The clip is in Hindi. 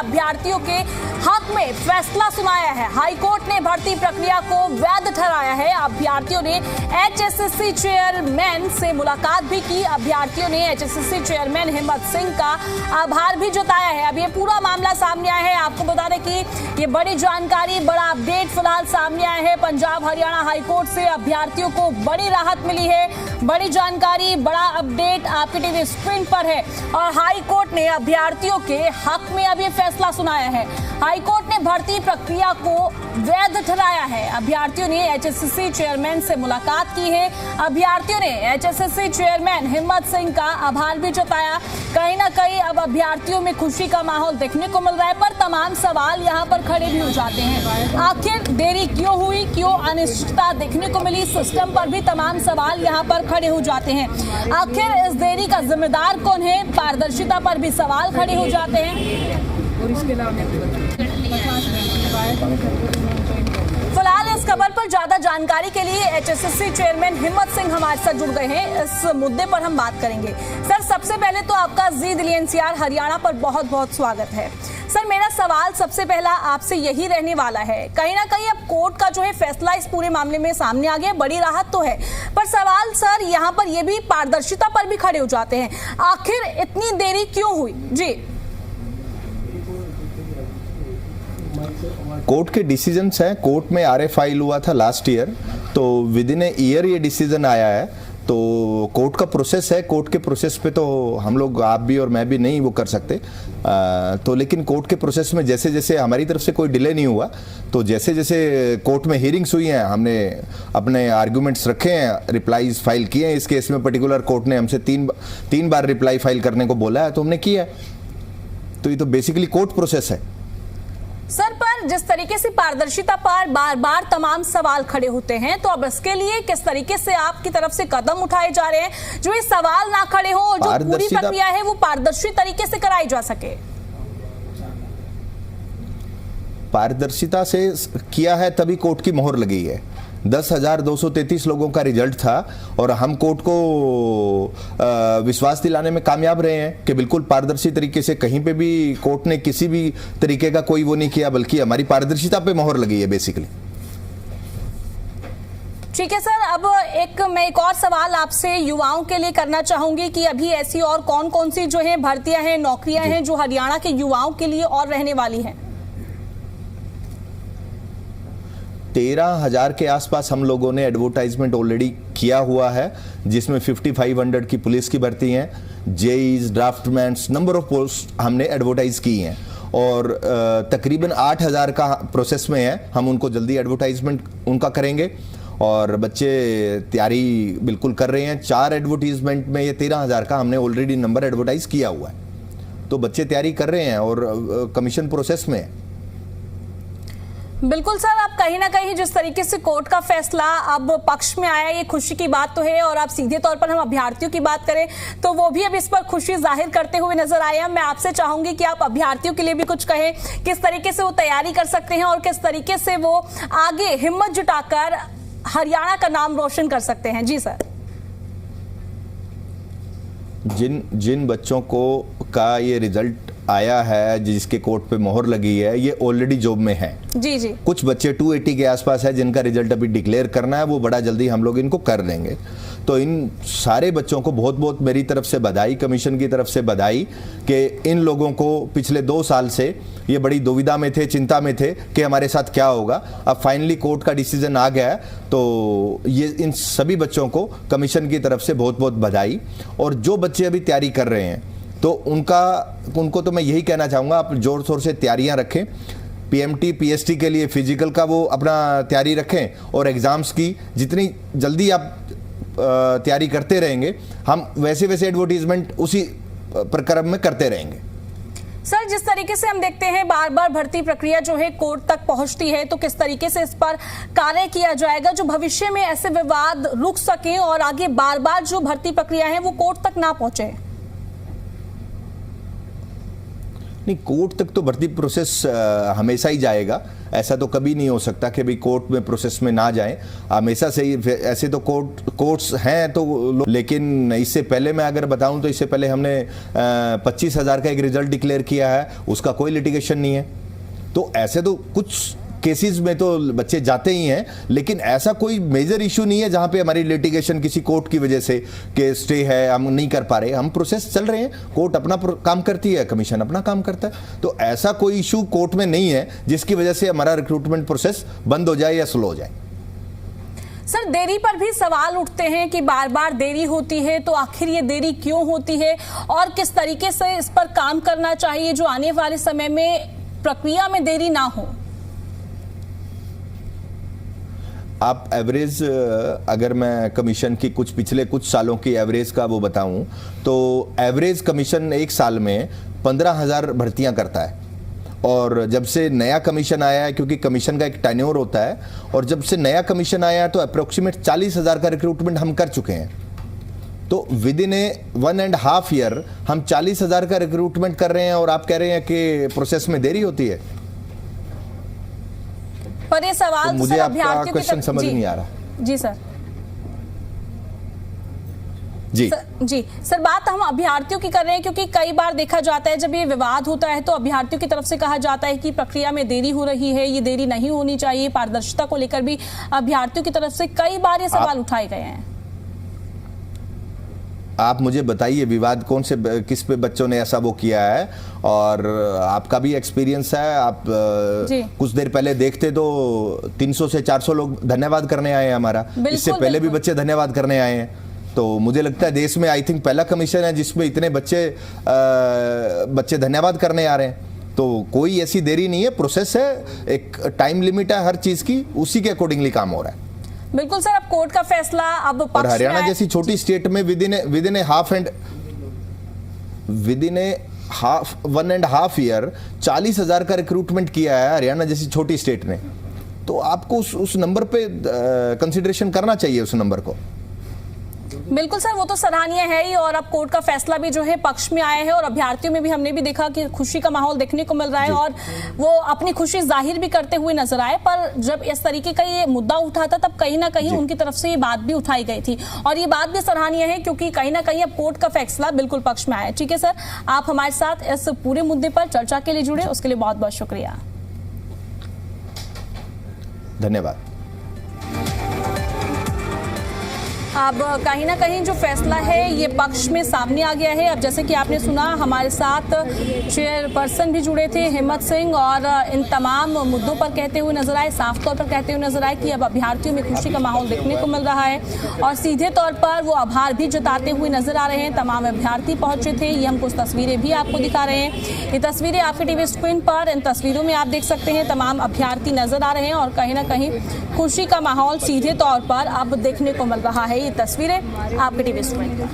अभ्यर्थियों के हक में फैसला सुनाया है। हाईकोर्ट ने भर्ती प्रक्रिया को वैध ठहराया है। अभ्यर्थियों ने एचएसएससी चेयरमैन से मुलाकात भी की। अभ्यर्थियों ने एचएसएससी चेयरमैन हिम्मत सिंह का आभार भी जताया है। अब ये पूरा मामला सामने आया है। आपको बता दें कि ये बड़ी जानकारी, बड़ा अपडेट फिलहाल सामने आया है। पंजाब हरियाणा हाईकोर्ट से अभ्यर्थियों को बड़ी राहत मिली है। बड़ी जानकारी, बड़ा अपडेट आपकी टीवी स्क्रीन पर है। और हाईकोर्ट ने अभ्यर्थियों के हक में अब ये फैसला सुनाया है। हाईकोर्ट ने भर्ती प्रक्रिया को वैध ठहराया है। अभ्यर्थियों ने एचएसएससी चेयरमैन से मुलाकात की है। अभ्यर्थियों ने एचएसएससी चेयरमैन हिम्मत सिंह का आभार भी जताया। कहीं ना कहीं अब अभ्यर्थियों में खुशी का माहौल देखने को मिल रहा है, पर तमाम सवाल यहाँ पर खड़े भी हो जाते हैं। आखिर देरी क्यों हुई, क्यों अनिश्चितता देखने को मिली, सिस्टम पर भी तमाम सवाल यहाँ पर खड़े हो जाते हैं। आखिर इस देरी का जिम्मेदार कौन है, पारदर्शिता पर भी सवाल खड़े हो जाते हैं। और इसके फिलहाल इस खबर पर ज्यादा जानकारी के लिए एचएसएससी चेयरमैन हिम्मत सिंह हमारे साथ जुड़ गए हैं। इस मुद्दे पर हम बात करेंगे। सर, सबसे पहले तो आपका जी दिल्ली एनसीआर हरियाणा पर बहुत बहुत स्वागत है। सर, मेरा सवाल सबसे पहला आपसे यही रहने वाला है। कहीं ना कहीं अब कोर्ट का जो है फैसला इस पूरे मामले में सामने आ गया, बड़ी राहत तो है, पर सवाल सर यहाँ पर ये भी पारदर्शिता पर भी खड़े हो जाते हैं। आखिर इतनी देरी क्यों हुई? जी, कोर्ट के डिसीजंस हैं। कोर्ट में आरए फाइल हुआ था लास्ट ईयर, तो विद इन ए ईयर ये डिसीजन आया है। तो कोर्ट का प्रोसेस है। कोर्ट के प्रोसेस पे तो हम लोग, आप भी और मैं भी नहीं वो कर सकते। तो लेकिन कोर्ट के प्रोसेस में जैसे जैसे हमारी तरफ से कोई डिले नहीं हुआ, तो जैसे जैसे कोर्ट में हियरिंग्स हुई हैं, हमने अपने आर्गूमेंट्स रखे हैं, रिप्लाईज फाइल किए हैं। इस केस में पर्टिकुलर कोर्ट ने हमसे तीन बार रिप्लाई फाइल करने को बोला है, तो हमने किया है। तो ये तो बेसिकली कोर्ट प्रोसेस है। सर, पर जिस तरीके से पारदर्शिता पर बार बार तमाम सवाल खड़े होते हैं, तो अब इसके लिए किस तरीके से आपकी तरफ से कदम उठाए जा रहे हैं जो ये सवाल ना खड़े हो और जो पूरी प्रक्रिया है वो पारदर्शी तरीके से कराई जा सके? पारदर्शिता से किया है, तभी कोर्ट की मोहर लगी है। 10,233 लोगों का रिजल्ट था और हम कोर्ट को विश्वास दिलाने में कामयाब रहे हैं कि बिल्कुल पारदर्शी तरीके से कहीं पे भी कोर्ट ने किसी भी तरीके का कोई वो नहीं किया, बल्कि हमारी पारदर्शिता पे मोहर लगी है बेसिकली। ठीक है सर, अब मैं एक और सवाल आपसे युवाओं के लिए करना चाहूंगी कि अभी ऐसी और कौन कौन सी जो है भर्तियां हैं, नौकरियां हैं जो हरियाणा के युवाओं के लिए और रहने वाली हैं? 13,000 के आसपास हम लोगों ने एडवर्टाइजमेंट ऑलरेडी किया हुआ है, जिसमें 5500 की पुलिस की भर्ती हैं, जेईज, ड्राफ्टमैन, नंबर ऑफ पोस्ट हमने एडवर्टाइज की हैं और तकरीबन 8,000 का प्रोसेस में है। हम उनको जल्दी एडवर्टाइजमेंट उनका करेंगे और बच्चे तैयारी बिल्कुल कर रहे हैं। 4 एडवर्टीजमेंट में ये 13,000 का हमने ऑलरेडी नंबर एडवर्टाइज किया हुआ है, तो बच्चे तैयारी कर रहे हैं और कमीशन प्रोसेस में है। बिल्कुल सर, अब कहीं ना कहीं जिस तरीके से कोर्ट का फैसला अब पक्ष में आया, ये खुशी की बात तो है। और अब सीधे तौर पर हम अभ्यर्थियों की बात करें तो वो भी अब इस पर खुशी जाहिर करते हुए नजर आए हैं। मैं आपसे चाहूंगी कि आप अभ्यर्थियों के लिए भी कुछ कहें, किस तरीके से वो तैयारी कर सकते हैं और किस तरीके से वो आगे हिम्मत जुटाकर हरियाणा का नाम रोशन कर सकते हैं। जी सर। जिन बच्चों को का ये रिजल्ट आया है, जिसके कोर्ट पे मोहर लगी है, ये ऑलरेडी जॉब में है। जी जी। कुछ बच्चे 280 के आसपास है जिनका रिजल्ट अभी डिक्लेयर करना है, वो बड़ा जल्दी हम लोग इनको कर देंगे। तो इन सारे बच्चों को बहुत बहुत मेरी तरफ से बधाई, कमीशन की तरफ से बधाई कि इन लोगों को पिछले 2 साल से ये बड़ी दुविधा में थे, चिंता में थे कि हमारे साथ क्या होगा। अब फाइनली कोर्ट का डिसीजन आ गया है, तो ये इन सभी बच्चों को कमीशन की तरफ से बहुत बहुत बधाई। और जो बच्चे अभी तैयारी कर रहे हैं तो उनको तो मैं यही कहना चाहूँगा, आप जोर शोर से तैयारियां रखें। पीएमटी पीएसटी के लिए फिजिकल का वो अपना तैयारी रखें और एग्ज़ाम्स की जितनी जल्दी आप तैयारी करते रहेंगे, हम वैसे वैसे एडवर्टीजमेंट उसी प्रक्रम में करते रहेंगे। सर, जिस तरीके से हम देखते हैं बार बार भर्ती प्रक्रिया जो है कोर्ट तक पहुंचती है, तो किस तरीके से इस पर कार्य किया जाएगा जो भविष्य में ऐसे विवाद रुक सकें और आगे बार बार जो भर्ती प्रक्रिया है वो कोर्ट तक ना पहुंचे? नहीं, कोर्ट तक तो भर्ती प्रोसेस हमेशा ही जाएगा, ऐसा तो कभी नहीं हो सकता कि भाई कोर्ट में प्रोसेस में ना जाएं, हमेशा से ही ऐसे तो कोर्ट्स हैं तो, लेकिन इससे पहले मैं अगर बताऊं तो इससे पहले हमने 25,000 का एक रिजल्ट डिक्लेयर किया है, उसका कोई लिटिगेशन नहीं है। तो ऐसे तो कुछ केसेस में तो बच्चे जाते ही हैं, लेकिन ऐसा कोई मेजर इशू नहीं है जहां पे हमारी लिटिगेशन किसी कोर्ट की वजह से कि स्टे है, हम नहीं कर पा रहे, हम प्रोसेस चल रहे हैं, कोर्ट अपना काम करती है, कमीशन अपना काम करता है। तो ऐसा कोई इशू कोर्ट में नहीं है जिसकी वजह से हमारा रिक्रूटमेंट प्रोसेस बंद हो जाए या स्लो हो जाए। सर, देरी पर भी सवाल उठते हैं कि बार बार देरी होती है, तो आखिर ये देरी क्यों होती है और किस तरीके से इस पर काम करना चाहिए जो आने वाले समय में प्रक्रिया में देरी ना हो। आप एवरेज, अगर मैं कमीशन की पिछले कुछ सालों की एवरेज का वो बताऊं तो एवरेज कमीशन एक साल में 15,000 भर्तियां करता है। और जब से नया कमीशन आया है, क्योंकि कमीशन का एक टेन्योर होता है, और जब से नया कमीशन आया है तो अप्रोक्सीमेट 40,000 का रिक्रूटमेंट हम कर चुके हैं। तो विद इन ए 1.5 ईयर हम 40,000 का रिक्रूटमेंट कर रहे हैं और आप कह रहे हैं कि प्रोसेस में देरी होती है। पर ये सवाल तो मुझे आपका क्वेश्चन समझ नहीं आ रहा। जी सर। जी सर, बात हम अभ्यर्थियों की कर रहे हैं, क्योंकि कई बार देखा जाता है जब ये विवाद होता है तो अभ्यर्थियों की तरफ से कहा जाता है कि प्रक्रिया में देरी हो रही है, ये देरी नहीं होनी चाहिए। पारदर्शिता को लेकर भी अभ्यर्थियों की तरफ से कई बार ये सवाल उठाए गए हैं। आप मुझे बताइए विवाद कौन से, किस पे बच्चों ने ऐसा वो किया है, और आपका भी एक्सपीरियंस है। आप कुछ देर पहले देखते तो 300 से 400 लोग धन्यवाद करने आए हैं हमारा, इससे पहले भी बच्चे धन्यवाद करने आए हैं। तो मुझे लगता है देश में आई थिंक पहला कमीशन है जिसमें इतने बच्चे धन्यवाद करने आ रहे हैं। तो कोई ऐसी देरी नहीं है, प्रोसेस है, एक टाइम लिमिट है हर चीज की, उसी के अकॉर्डिंगली काम हो रहा है। बिल्कुल सर, अब कोर्ट का फैसला अब और हरियाणा जैसी छोटी स्टेट में विद इन ए 1.5 ईयर 40,000 का रिक्रूटमेंट किया है हरियाणा जैसी छोटी स्टेट ने। तो आपको उस नंबर पे कंसिडरेशन करना चाहिए, उस नंबर को। बिल्कुल सर, वो तो सराहनीय है ही, और अब कोर्ट का फैसला भी जो है पक्ष में आया है और अभ्यर्थियों में भी हमने भी देखा कि खुशी का माहौल देखने को मिल रहा है और वो अपनी खुशी जाहिर भी करते हुए नजर आए। पर जब इस तरीके का ये मुद्दा उठा था तब कहीं ना कहीं उनकी तरफ से ये बात भी उठाई गई थी, और ये बात भी सराहनीय है क्योंकि कहीं ना कहीं अब कोर्ट का फैसला बिल्कुल पक्ष में आया। ठीक है सर, आप हमारे साथ इस पूरे मुद्दे पर चर्चा के लिए जुड़े, उसके लिए बहुत बहुत शुक्रिया। धन्यवाद। अब कहीं ना कहीं जो फैसला है ये पक्ष में सामने आ गया है। अब जैसे कि आपने सुना, हमारे साथ चेयरपर्सन भी जुड़े थे हिम्मत सिंह, और इन तमाम मुद्दों पर कहते हुए नजर आए, साफ तौर पर कहते हुए नजर आए कि अब अभ्यर्थियों में खुशी का माहौल देखने को मिल रहा है, और सीधे तौर पर वो आभार भी जताते हुए नजर आ रहे हैं। तमाम अभ्यर्थी पहुंचे थे, ये हम कुछ तस्वीरें भी आपको दिखा रहे हैं। ये तस्वीरें आपके टीवी स्क्रीन पर, इन तस्वीरों में आप देख सकते हैं तमाम अभ्यर्थी नजर आ रहे हैं, और कहीं ना कहीं खुशी का माहौल सीधे तौर पर अब देखने को मिल रहा है। ये तस्वीरें आपके टीवी स्क्रीन पर।